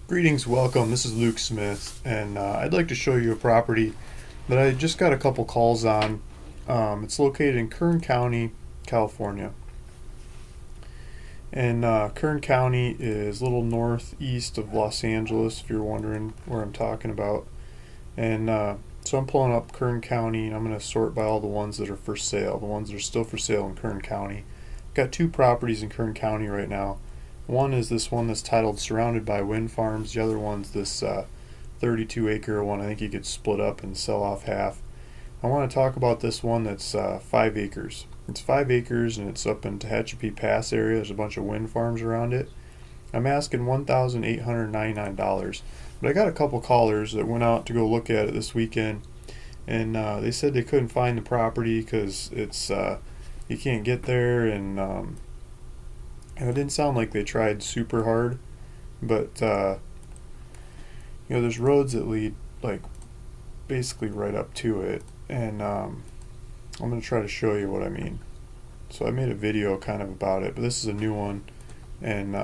Greetings, welcome. This is Luke Smith, and I'd like to show you a property that I just got a couple calls on. It's located in Kern County, California. And Kern County is a little northeast of Los Angeles, if you're wondering where I'm talking about. And so I'm pulling up Kern County, and I'm going to sort by all the ones that are for sale, the ones that are still for sale in Kern County. I've got two properties in Kern County right now. One is this one that's titled Surrounded by Wind Farms. The other one's this 32 acre one. I think you could split up and sell off half. I want to talk about this one that's 5 acres. It's 5 acres and it's up in Tehachapi Pass area. There's a bunch of wind farms around it. I'm asking $1,899. But I got a couple callers that went out to go look at it this weekend, and they said they couldn't find the property because it's you can't get there, and it didn't sound like they tried super hard, but there's roads that lead like basically right up to it, and I'm going to try to show you what I mean. So I made a video kind of about it, but this is a new one, and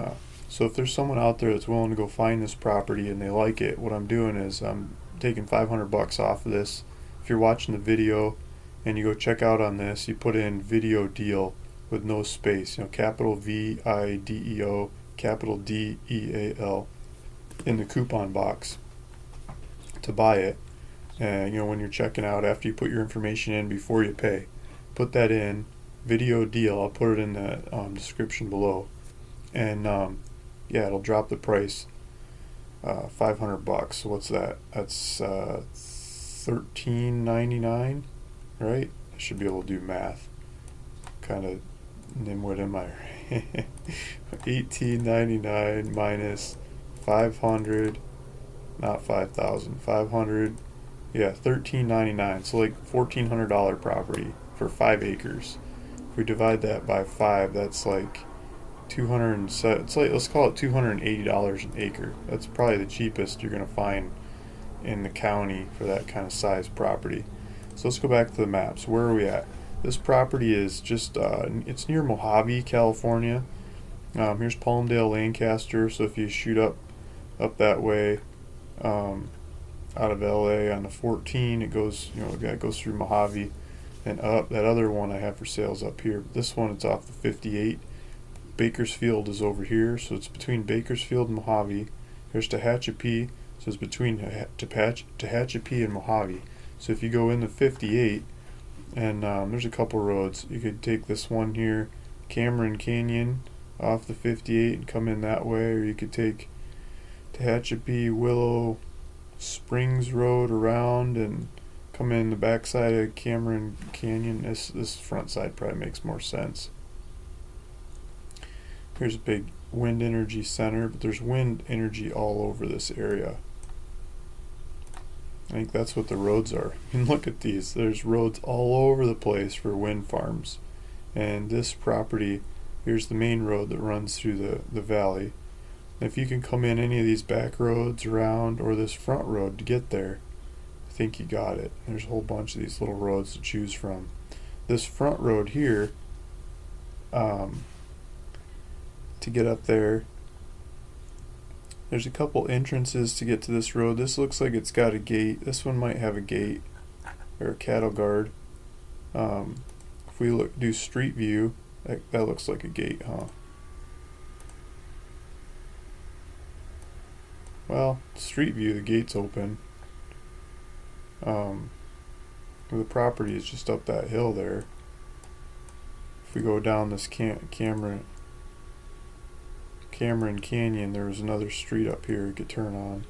so if there's someone out there that's willing to go find this property and they like it, what I'm doing is I'm taking $500 off of this. If you're watching the video and you go check out on this, you put in VideoDeal with no space, capital VIDEO, capital DEAL in the coupon box to buy it. And when you're checking out, after you put your information in before you pay, put that in VideoDeal. I'll put it in the description below, and it'll drop the price $500. So what's that? That's $13.99, right? I should be able to do math. Kind of what am I? $18.99 minus 500, not 5,000. 500, yeah, $13.99. So like $1,400 property for 5 acres. If we divide that by 5, that's like 207. It's like, let's call it $280 an acre. That's probably the cheapest you're gonna find in the county for that kind of size property. So let's go back to the map. So where are we at? This property is just, it's near Mojave, California. Here's Palmdale, Lancaster. So if you shoot up that way, out of LA on the 14, it goes, it goes through Mojave and up. That other one I have for sale is up here. This one, it's off the 58. Bakersfield is over here. So it's between Bakersfield and Mojave. Here's Tehachapi. So it's between Tehachapi and Mojave. So if you go in the 58, and there's a couple roads. You could take this one here, Cameron Canyon, off the 58 and come in that way, or you could take Tehachapi Willow Springs Road around and come in the backside of Cameron Canyon. This front side probably makes more sense. Here's a big wind energy center, but there's wind energy all over this area. I think that's what the roads are. And look at these. There's roads all over the place for wind farms. And this property, here's the main road that runs through the valley. And if you can come in any of these back roads around or this front road to get there, I think you got it. There's a whole bunch of these little roads to choose from. This front road here, to get up there, there's a couple entrances to get to this road. This looks like it's got a gate. This one might have a gate or a cattle guard. If we do street view, that looks like a gate, huh? Well, street view, the gate's open. The property is just up that hill there. If we go down this Cameron Canyon, there was another street up here you could turn on.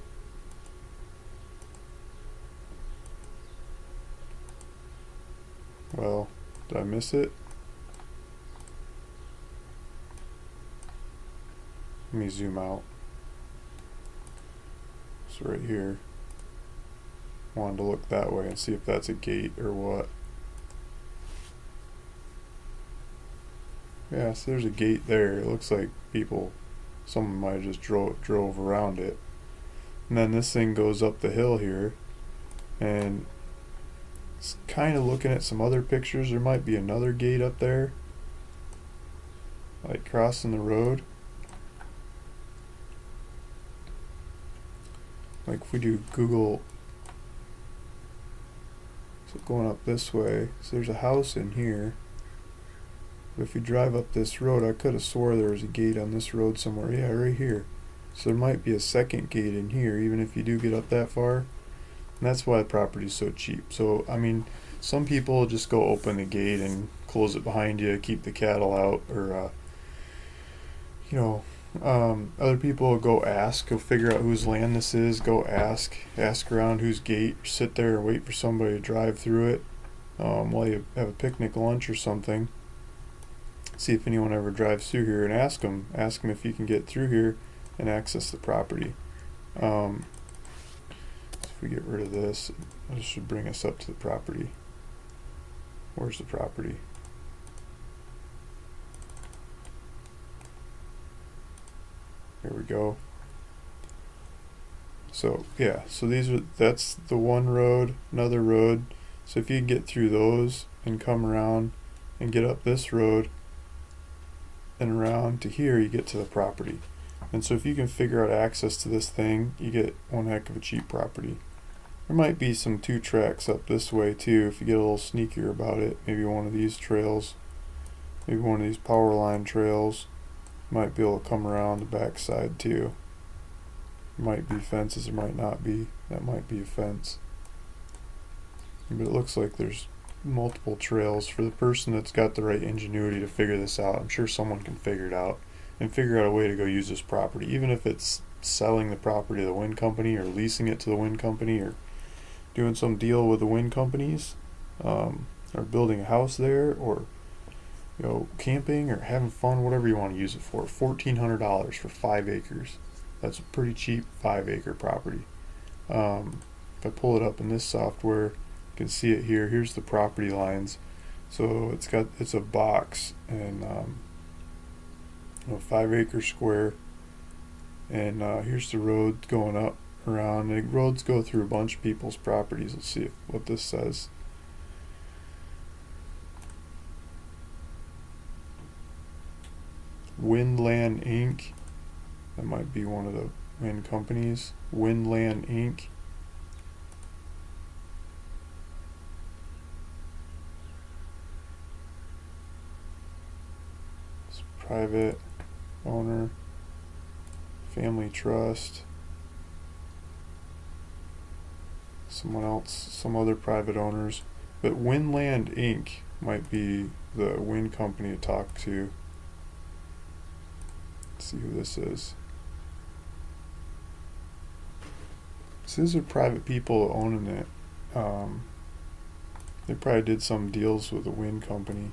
Well, did I miss it? Let me zoom out. So right here. Wanted to look that way and see if that's a gate or what. Yeah, so there's a gate there. It looks like someone might have just drove around it. And then this thing goes up the hill here, and it's kind of looking at some other pictures. There might be another gate up there, like crossing the road. like if we do Google, so going up this way, so there's a house in here. But if you drive up this road, I could have swore there was a gate on this road somewhere. Yeah, right here. So there might be a second gate in here, even if you do get up that far. And that's why the property's so cheap. So, I mean, some people just go open the gate and close it behind you, keep the cattle out, or, other people will go ask, go figure out whose land this is, go ask around whose gate, sit there and wait for somebody to drive through it while you have a picnic lunch or something. See if anyone ever drives through here and ask them if you can get through here and access the property. So if we get rid of this, this should bring us up to the property. Where's the property? Here we go. So yeah, so that's the one road, another road. So if you can get through those and come around and get up this road and around to here, you get to the property. And so if you can figure out access to this thing, you get one heck of a cheap property. There might be some 2 tracks up this way too if you get a little sneakier about it. Maybe one of these trails, maybe one of these power line trails. Might be able to come around the backside too. There might be fences, there might not be. That might be a fence. But it looks like there's multiple trails for the person that's got the right ingenuity to figure this out. I'm sure someone can figure it out and figure out a way to go use this property, even if it's selling the property to the wind company or leasing it to the wind company or doing some deal with the wind companies, or building a house there, or camping or having fun, whatever you want to use it for. $1,400 for 5 acres. That's a pretty cheap 5-acre property. If I pull it up in this software, you can see it here. Here's the property lines. So it's a box, and 5-acre square, and here's the road going up around. The roads go through a bunch of people's properties. Let's see what this says. Windland Inc. That might be one of the wind companies. Windland Inc. It's private owner, family trust, someone else, some other private owners. But Windland Inc. might be the wind company to talk to. See who this is. So these are private people owning it. They probably did some deals with the wind company.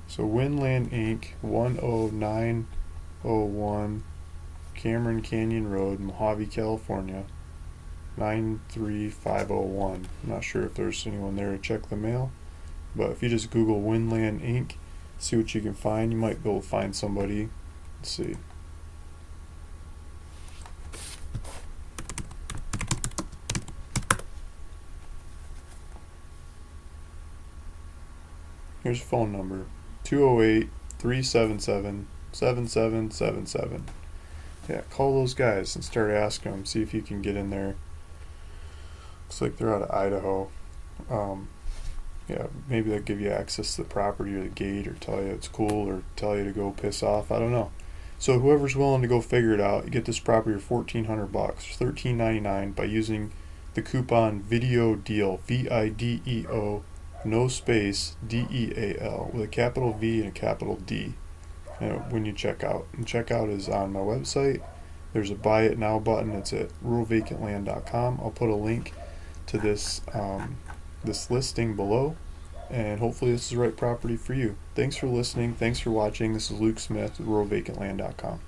So Windland Inc. 10901 Cameron Canyon Road, Mojave, California 93501. I'm not sure if there's anyone there to check the mail. But if you just Google Windland Inc., see what you can find. You might be able to find somebody. Let's see. Here's a phone number. 208-377-7777. Yeah, call those guys and start asking them. See if you can get in there. Looks like they're out of Idaho. Yeah, maybe they'll give you access to the property or the gate, or tell you it's cool, or tell you to go piss off. I don't know. So whoever's willing to go figure it out, you get this property for $1,400, $13.99, by using the coupon VideoDeal, VIDEO, no space, DEAL, with a capital V and a capital D. When you check out, and checkout is on my website. There's a buy it now button. It's at ruralvacantland.com. I'll put a link to this this listing below, and hopefully this is the right property for you. Thanks for listening. Thanks for watching. This is Luke Smith with ruralvacantland.com.